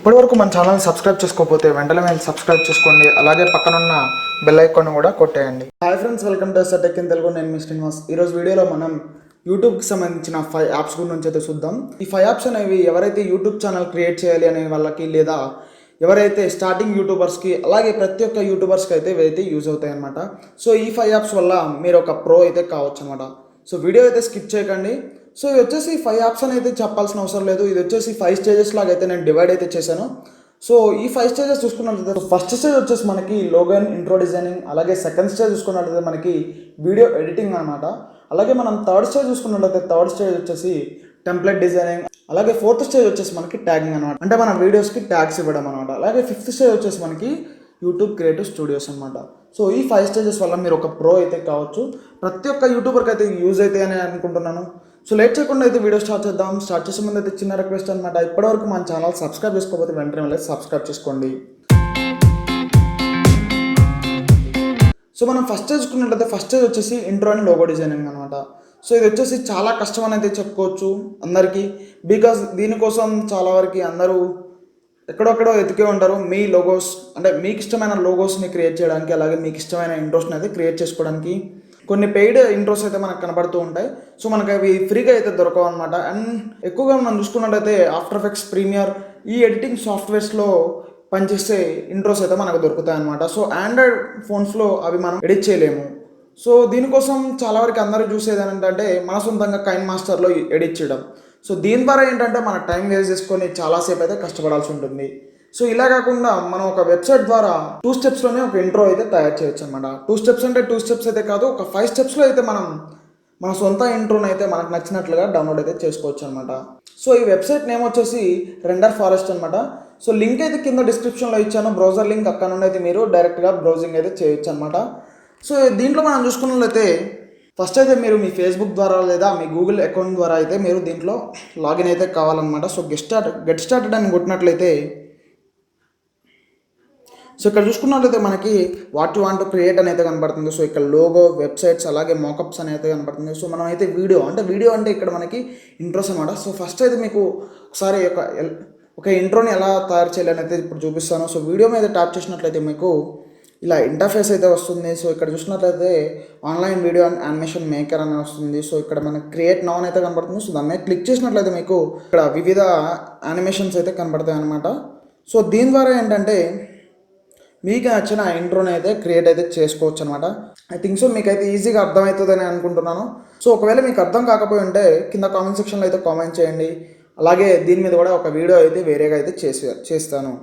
ఇప్పటివరకు మన channel subscribe చేసుకోకపోతే వెంటనే సబ్స్క్రైబ్ చేసుకోండి. అలాగే పక్కనున్న బెల్ ఐకాన్ కూడా కొట్టేయండి. Hi friends, welcome to tech in Telugu. నేను మీ శ్రీనివాస్. ఈరోజు వీడియోలో మనం యూట్యూబ్కి సంబంధించిన 5 యాప్స్ గురించి అయితే చూద్దాం. ఈ 5 యాప్స్ అనేవి ఎవరైతే యూట్యూబ్ ఛానల్ క్రియేట్ చేయాలి అనే వాళ్ళకి, లేదా ఎవరైతే స్టార్టింగ్ యూట్యూబర్స్కి, అలాగే ప్రతి ఒక్క యూట్యూబర్స్కి అయితే ఇవైతే యూజ్ అవుతాయి అనమాట. సో ఈ 5 యాప్స్ వల్ల మీరు ఒక ప్రో అయితే కావచ్చు అనమాట. సో వీడియో అయితే స్కిప్ చేయకండి. సో ఇది వచ్చేసి 5 యాప్స్ అని అయితే చెప్పాల్సిన అవసరం లేదు. ఇది వచ్చేసి 5 స్టేజెస్ లాగా అయితే నేను డివైడ్ అయితే చేశాను. సో ఈ 5 స్టేజెస్ చూసుకున్నట్లయితే ఫస్ట్ స్టేజ్ వచ్చేసి మనకి లోగన్ ఇంట్రో డిజైనింగ్, అలాగే సెకండ్ స్టేజ్ చూసుకున్నట్లయితే మనకి వీడియో ఎడిటింగ్ అనమాట. అలాగే మనం థర్డ్ స్టేజ్ చూసుకున్నట్లయితే థర్డ్ స్టేజ్ వచ్చేసి టెంప్లెట్ డిజైనింగ్, అలాగే ఫోర్త్ స్టేజ్ వచ్చేసి మనకి ట్యాగింగ్ అనమాట, అంటే మన వీడియోస్కి ట్యాగ్స్ ఇవ్వడం అనమాట. అలాగే ఫిఫ్త్ స్టేజ్ వచ్చేసి మనకి యూట్యూబ్ క్రియేటివ్ స్టూడియోస్ అనమాట. సో ఈ 5 స్టేజెస్ వల్ల మీరు ఒక ప్రో అయితే కావచ్చు. ప్రతి ఒక్క యూట్యూబర్కి అయితే యూజ్ అయితే అని అనుకుంటున్నాను. సో లేట్ చేయకుండా అయితే వీడియో స్టార్ట్ చేద్దాం. స్టార్ట్ చేసే ముందు అయితే చిన్న రిక్వెస్ట్ అనమాట, ఇప్పటివరకు మన ఛానల్ సబ్స్క్రైబ్ చేసుకోకపోతే వెంటనే వెళ్ళి సబ్స్క్రైబ్ చేసుకోండి. సో మనం ఫస్ట్ చూసుకున్నట్లయితే ఫస్ట్ స్టేజ్ వచ్చేసి ఇంట్రో అండ్ లోగో డిజైనింగ్ అనమాట. సో ఇది వచ్చేసి చాలా కష్టం అని అయితే చెప్పుకోవచ్చు అందరికీ. బికాజ్ దీనికోసం చాలా వరకు అందరూ ఎక్కడొక్కడో ఎతికే ఉంటారు. మీ లోగోస్ అంటే మీకు ఇష్టమైన లోగోస్ని క్రియేట్ చేయడానికి, అలాగే మీకు ఇష్టమైన ఇంట్రోస్ని అయితే క్రియేట్ చేసుకోవడానికి కొన్ని పెయిడ్ ఇంట్రోస్ అయితే మనకు కనబడుతూ ఉంటాయి. సో మనకు అవి ఫ్రీగా అయితే దొరకవు అనమాట. అండ్ ఎక్కువగా మనం చూసుకున్నట్టయితే ఆఫ్టర్ ఎఫెక్ట్స్, ప్రీమియర్, ఈ ఎడిటింగ్ సాఫ్ట్వేర్స్లో పనిచేసే ఇంట్రోస్ అయితే మనకు దొరుకుతాయి అనమాట. సో ఆండ్రాయిడ్ ఫోన్స్లో అవి మనం ఎడిట్ చేయలేము. సో దీనికోసం చాలా వరకు అందరూ చూసేది ఏంటంటే మన సొంతంగా కైన్ మాస్టర్లో ఎడిట్ చేయడం. సో దీని ద్వారా ఏంటంటే మన టైం వేస్ట్ చేసుకొని చాలాసేపు అయితే కష్టపడాల్సి ఉంటుంది. సో ఇలా కాకుండా మనం ఒక వెబ్సైట్ ద్వారా 2 స్టెప్స్లోనే ఒక ఇంట్రో అయితే తయారు చేయొచ్చు అనమాట. 2 స్టెప్స్ అంటే 2 స్టెప్స్ అయితే కాదు, ఒక 5 స్టెప్స్లో అయితే మనం మన సొంత ఇంట్రోని అయితే మనకు నచ్చినట్లుగా డౌన్లోడ్ అయితే చేసుకోవచ్చు అనమాట. సో ఈ వెబ్సైట్ నేమ్ వచ్చేసి రెండర్ ఫారెస్ట్ అనమాట. సో లింక్ అయితే కింద డిస్క్రిప్షన్లో ఇచ్చాను, బ్రౌజర్ లింక్. అక్కడ నుండి అయితే మీరు డైరెక్ట్గా బ్రౌజింగ్ అయితే చేయొచ్చు అనమాట. సో దీంట్లో మనం చూసుకున్నట్లయితే ఫస్ట్ అయితే మీరు మీ ఫేస్బుక్ ద్వారా లేదా మీ గూగుల్ అకౌంట్ ద్వారా అయితే మీరు దీంట్లో లాగిన్ అయితే కావాలన్నమాట. సో గెట్ స్టార్టెడ్ అని కొట్టినట్లయితే, సో ఇక్కడ చూసుకున్నట్లయితే మనకి what you want to create అని అయితే కనబడుతుంది. సో ఇక్కడ లోగో, వెబ్సైట్స్, అలాగే మోకప్స్ అని అయితే కనబడుతుంది. సో మనం అయితే వీడియో అంటే ఇక్కడ మనకి ఇంట్రోస్ అనమాట. సో ఫస్ట్ అయితే మీకు ఒకసారి ఒక ఇంట్రోని ఎలా తయారు చేయాలని అయితే ఇప్పుడు చూపిస్తాను. సో వీడియో మీద ట్యాప్ చేసినట్లయితే మీకు ఇలా ఇంటర్ఫేస్ అయితే వస్తుంది. సో ఇక్కడ చూసినట్లయితే online video and animation maker అని వస్తుంది. సో ఇక్కడ మనకి క్రియేట్ నౌ అయితే కనబడుతుంది. సో దాని మీద క్లిక్ చేసినట్లయితే మీకు ఇక్కడ వివిధ యానిమేషన్స్ అయితే కనబడతాయి అనమాట. సో దీని ద్వారా ఏంటంటే మీకు నచ్చిన ఇంట్రోని అయితే క్రియేట్ అయితే చేసుకోవచ్చు అనమాట. ఐ థింక్ సో మీకు అయితే ఈజీగా అర్థమవుతుందని అనుకుంటున్నాను. సో ఒకవేళ మీకు అర్థం కాకపోయి ఉంటే కింద కామెంట్ సెక్షన్లో అయితే కామెంట్ చేయండి. అలాగే దీని మీద కూడా ఒక వీడియో అయితే వేరేగా అయితే చేస్తాను.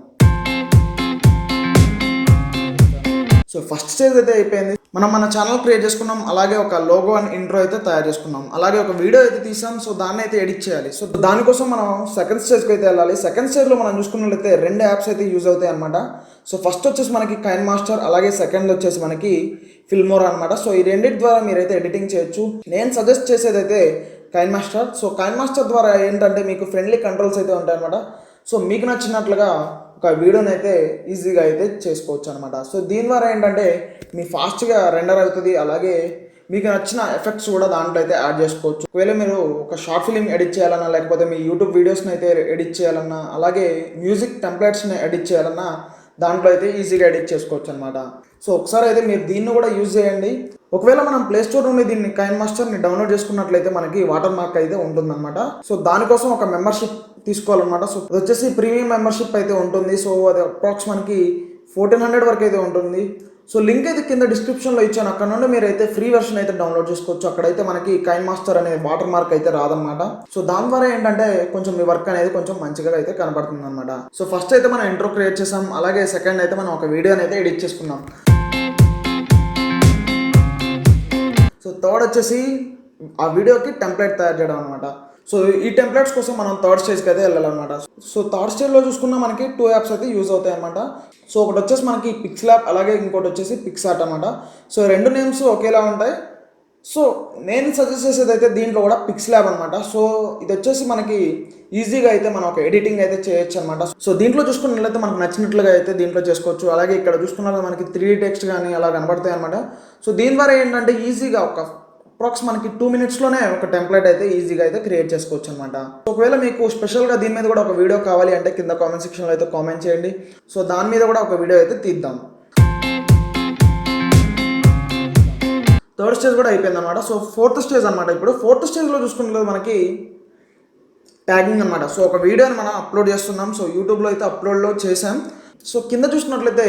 సో ఫస్ట్ స్టేజ్ అయితే అయిపోయింది. మనం మన ఛానల్ క్రియేట్ చేసుకున్నాం, అలాగే ఒక లోగో అండ్ ఇంట్రో అయితే తయారు చేసుకున్నాం, అలాగే ఒక వీడియో అయితే తీసాం. సో దాన్ని అయితే ఎడిట్ చేయాలి. సో దానికోసం మనం సెకండ్ స్టేజ్కి అయితే వెళ్ళాలి. సెకండ్ స్టేజ్లో మనం చూసుకున్నట్లయితే 2 యాప్స్ అయితే యూజ్ అవుతాయి అనమాట. సో ఫస్ట్ వచ్చేసి మనకి కైన్ మాస్టర్, అలాగే సెకండ్ వచ్చేసి మనకి ఫిల్మోరా అనమాట. సో ఈ రెండింటి ద్వారా మీరైతే ఎడిటింగ్ చేయొచ్చు. నేను సజెస్ట్ చేసేది అయితే KineMaster. So KineMaster ద్వారా ఏంటంటే మీకు ఫ్రెండ్లీ కంట్రోల్స్ అయితే ఉంటాయి అనమాట. సో మీకు నచ్చినట్లుగా ఒక వీడియోని అయితే ఈజీగా అయితే చేసుకోవచ్చు అనమాట. సో దీని ద్వారా ఏంటంటే మీ ఫాస్ట్గా రెండర్ అవుతుంది, అలాగే మీకు నచ్చిన ఎఫెక్ట్స్ కూడా దాంట్లో అయితే యాడ్ చేసుకోవచ్చు. ఒకవేళ మీరు ఒక షార్ట్ ఫిలిం ఎడిట్ చేయాలన్నా, లేకపోతే మీ యూట్యూబ్ వీడియోస్ని అయితే ఎడిట్ చేయాలన్నా, అలాగే మ్యూజిక్ టెంప్లెట్స్ని ఎడిట్ చేయాలన్నా దాంట్లో అయితే ఈజీగా ఎడిట్ చేసుకోవచ్చు అనమాట. సో ఒకసారి అయితే మీరు దీన్ని కూడా యూజ్ చేయండి. ఒకవేళ మనం ప్లే స్టోర్ నుండి దీన్ని కైన్ మాస్టర్ని డౌన్లోడ్ చేసుకున్నట్లయితే మనకి వాటర్ మార్క్ అయితే ఉంటుందన్నమాట. సో దానికోసం ఒక మెంబర్షిప్ తీసుకోవాలన్నమాట. సో అది వచ్చేసి ప్రీమియం మెంబర్షిప్ అయితే ఉంటుంది. సో అది అప్రాక్స్ మనకి 1400 వరకు అయితే ఉంటుంది. సో లింక్ అయితే కింద డిస్క్రిప్షన్లో ఇచ్చాను. అక్కడ నుండి మీరు అయితే ఫ్రీ వెర్షన్ అయితే డౌన్లోడ్ చేసుకోవచ్చు. అక్కడైతే మనకి కైన్ మాస్టర్ అనే వాటర్ మార్క్ అయితే రాదనమాట. సో దాని ద్వారా ఏంటంటే కొంచెం మీ వర్క్ అనేది కొంచెం మంచిగా అయితే కనబడుతుంది అనమాట. సో ఫస్ట్ అయితే మనం ఇంట్రో క్రియేట్ చేసాం, అలాగే సెకండ్ అయితే మనం ఒక వీడియోని అయితే ఎడిట్ చేసుకున్నాం. సో థర్డ్ వచ్చేసి ఆ వీడియోకి టెంప్లెట్ తయారు చేయడం అనమాట. సో ఈ టెంప్లెట్స్ కోసం మనం థర్డ్ స్టేజ్కి అయితే వెళ్ళాలన్నమాట. సో థర్డ్ స్టేజ్లో చూసుకున్నా మనకి 2 యాప్స్ అయితే యూజ్ అవుతాయి అనమాట. సో ఒకటి వచ్చేసి మనకి పిక్స్లాబ్, అలాగే ఇంకోటి వచ్చేసి పిక్సార్ట్ అనమాట. సో 2 నేమ్స్ ఒకేలా ఉంటాయి. సో నేను సజెస్ట్ చేసేది అయితే దీంట్లో కూడా పిక్స్లాబ్ అనమాట. సో ఇది వచ్చేసి మనకి ఈజీగా అయితే మనం ఒక ఎడిటింగ్ అయితే చేయొచ్చు అనమాట. సో దీంట్లో చూసుకున్నట్లయితే మనకు నచ్చినట్లుగా అయితే దీంట్లో చేసుకోవచ్చు. అలాగే ఇక్కడ చూసుకున్నట్లయితే మనకి 3D టెక్స్ట్ కానీ అలా కనబడతాయి అనమాట. సో దీని ద్వారా ఏంటంటే ఈజీగా ఒక అప్రాక్స్ మనకి 2 minutesలోనే ఒక టెంప్లెట్ అయితే ఈజీగా అయితే క్రియేట్ చేసుకోవచ్చు అనమాట. ఒకవేళ మీకు స్పెషల్గా దీని మీద కూడా ఒక వీడియో కావాలి అంటే కింద కామెంట్ సెక్షన్లో అయితే కామెంట్ చేయండి. సో దాని మీద కూడా ఒక వీడియో అయితే తీద్దాం. థర్డ్ స్టేజ్ కూడా అయిపోయింది అనమాట. సో ఫోర్త్ స్టేజ్ అనమాట. ఇప్పుడు ఫోర్త్ స్టేజ్లో చూసుకున్నట్లయితే మనకి ట్యాగింగ్ అనమాట. సో ఒక వీడియోని మనం అప్లోడ్ చేస్తున్నాం. సో యూట్యూబ్లో అయితే అప్లోడ్లో చేసాం. సో కింద చూసినట్లయితే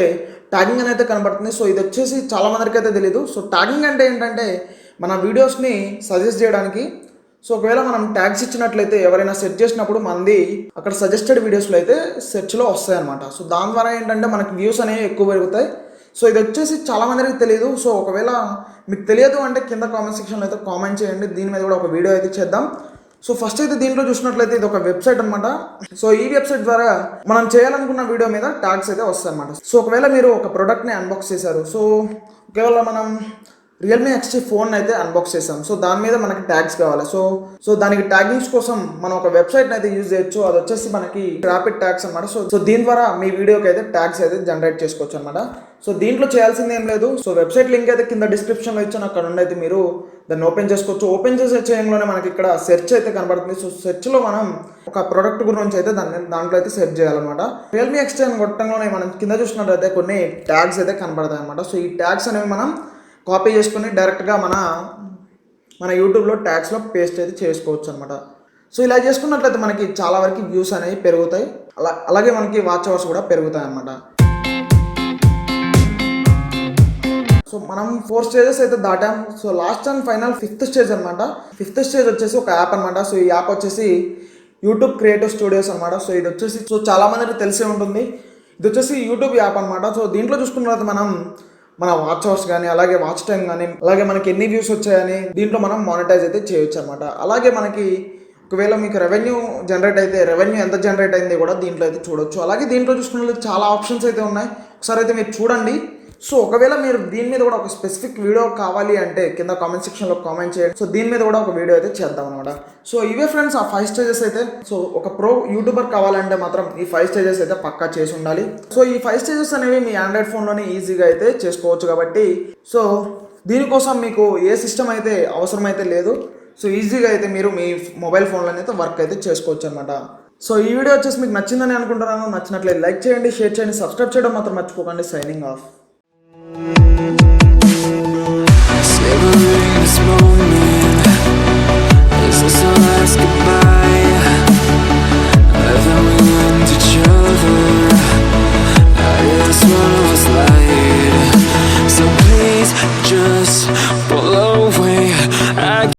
ట్యాగింగ్ అనేది కనబడుతుంది. సో ఇది వచ్చేసి చాలా మందికి అయితే తెలియదు. సో ట్యాగింగ్ అంటే ఏంటంటే మన వీడియోస్ని సజెస్ట్ చేయడానికి. సో ఒకవేళ మనం ట్యాగ్స్ ఇచ్చినట్లయితే ఎవరైనా సెర్చ్ చేసినప్పుడు మనది అక్కడ సజెస్టెడ్ వీడియోస్లో అయితే సెర్చ్లో వస్తాయి అనమాట. సో దాని ద్వారా ఏంటంటే మనకి వ్యూస్ అనేవి ఎక్కువ పెరుగుతాయి. సో ఇది వచ్చేసి చాలా మందికి తెలియదు. సో ఒకవేళ మీకు తెలియదు అంటే కింద కామెంట్ సెక్షన్లో అయితే కామెంట్ చేయండి. దీని మీద కూడా ఒక వీడియో అయితే చేద్దాం. సో ఫస్ట్ అయితే దీంట్లో చూసినట్లయితే ఇది ఒక వెబ్సైట్ అనమాట. సో ఈ వెబ్సైట్ ద్వారా మనం చేయాలనుకున్న వీడియో మీద ట్యాగ్స్ అయితే వస్తాయి అనమాట. సో ఒకవేళ మీరు ఒక ప్రోడక్ట్ని అన్బాక్స్ చేశారు. సో ఒకవేళ మనం రియల్మీ XT ఫోన్ అయితే అన్బాక్స్ చేసాం. సో దాని మీద మనకి ట్యాగ్స్ కావాలి. సో దానికి ట్యాగింగ్స్ కోసం మనం ఒక వెబ్సైట్ని అయితే యూజ్ చేయొచ్చు. అది వచ్చేసి మనకి ర్యాపిడ్ ట్యాగ్స్ అనమాట. సో దీని ద్వారా మీ వీడియోకి అయితే ట్యాగ్స్ అయితే జనరేట్ చేసుకోవచ్చు అనమాట. సో దీంట్లో చేయాల్సింది ఏం లేదు. సో వెబ్సైట్ లింక్ అయితే కింద డిస్క్రిప్షన్లో ఇచ్చాను. అక్కడ నుండి అయితే మీరు దాన్ని ఓపెన్ చేసుకోవచ్చు. ఓపెన్ చేసే చేయంలోనే మనకి ఇక్కడ సెర్చ్ అయితే కనబడుతుంది. సో సెర్చ్లో మనం ఒక ప్రోడక్ట్ గురించి అయితే దాంట్లో అయితే సెర్చ్ చేయాలన్నమాట. రియల్మీ XT అని కొట్టడంలోనే మనం కింద చూసినట్లయితే కొన్ని ట్యాగ్స్ అయితే కనబడతాయి అనమాట. సో ఈ ట్యాగ్స్ అనేవి మనం కాపీ చేసుకుని డైరెక్ట్గా మన యూట్యూబ్లో ట్యాగ్స్లో పేస్ట్ అయితే చేసుకోవచ్చు అనమాట. సో ఇలా చేసుకున్నట్లయితే మనకి చాలా వరకు వ్యూస్ అనేవి పెరుగుతాయి. అలాగే మనకి వాచ్ అవర్స్ కూడా పెరుగుతాయి అన్నమాట. సో మనం 4 స్టేజెస్ అయితే దాటాం. So last and final 5th stage అనమాట. 5th స్టేజ్ వచ్చేసి ఒక యాప్ అనమాట. సో ఈ యాప్ వచ్చేసి యూట్యూబ్ క్రియేటివ్ స్టూడియోస్ అనమాట. సో ఇది వచ్చేసి చాలా మందికి తెలిసే ఉంటుంది. ఇది వచ్చేసి యూట్యూబ్ యాప్ అనమాట. సో దీంట్లో చూసుకున్న తర్వాత మనం మన వాచ్ అవర్స్ కానీ అలాగే వాచ్ టైం కానీ అలాగే మనకి ఎన్ని వ్యూస్ వచ్చాయని దీంట్లో మనం మానిటైజ్ అయితే చేయొచ్చు అనమాట. అలాగే మనకి ఒకవేళ మీకు రెవెన్యూ జనరేట్ అయితే రెవెన్యూ ఎంత జనరేట్ అయింది కూడా దీంట్లో అయితే చూడొచ్చు. అలాగే దీంట్లో చూసుకున్నట్లయితే చాలా ఆప్షన్స్ అయితే ఉన్నాయి. ఒకసారి అయితే మీరు చూడండి. సో ఒకవేళ మీరు దీని మీద కూడా ఒక స్పెసిఫిక్ వీడియో కావాలి అంటే కింద కామెంట్ సెక్షన్లో కామెంట్ చేయండి. సో దీని మీద కూడా ఒక వీడియో అయితే చేద్దాం అనమాట. సో ఇవే ఫ్రెండ్స్ ఆ 5 స్టేజెస్ అయితే. సో ఒక ప్రో యూట్యూబర్ కావాలంటే మాత్రం ఈ 5 స్టేజెస్ అయితే పక్కా చేసి ఉండాలి. సో ఈ 5 స్టేజెస్ అనేవి మీ ఆండ్రాయిడ్ ఫోన్లోనే ఈజీగా అయితే చేసుకోవచ్చు కాబట్టి సో దీనికోసం మీకు ఏ సిస్టమ్ అయితే అవసరమైతే లేదు. సో ఈజీగా అయితే మీరు మీ మొబైల్ ఫోన్లోనే అయితే వర్క్ అయితే చేసుకోవచ్చు అనమాట. సో ఈ వీడియో వచ్చేసి మీకు నచ్చిందని అనుకుంటున్నాను. నచ్చినట్లయితే లైక్ చేయండి, షేర్ చేయండి, సబ్స్క్రైబ్ చేయడం మాత్రం మర్చిపోకండి. Signing off.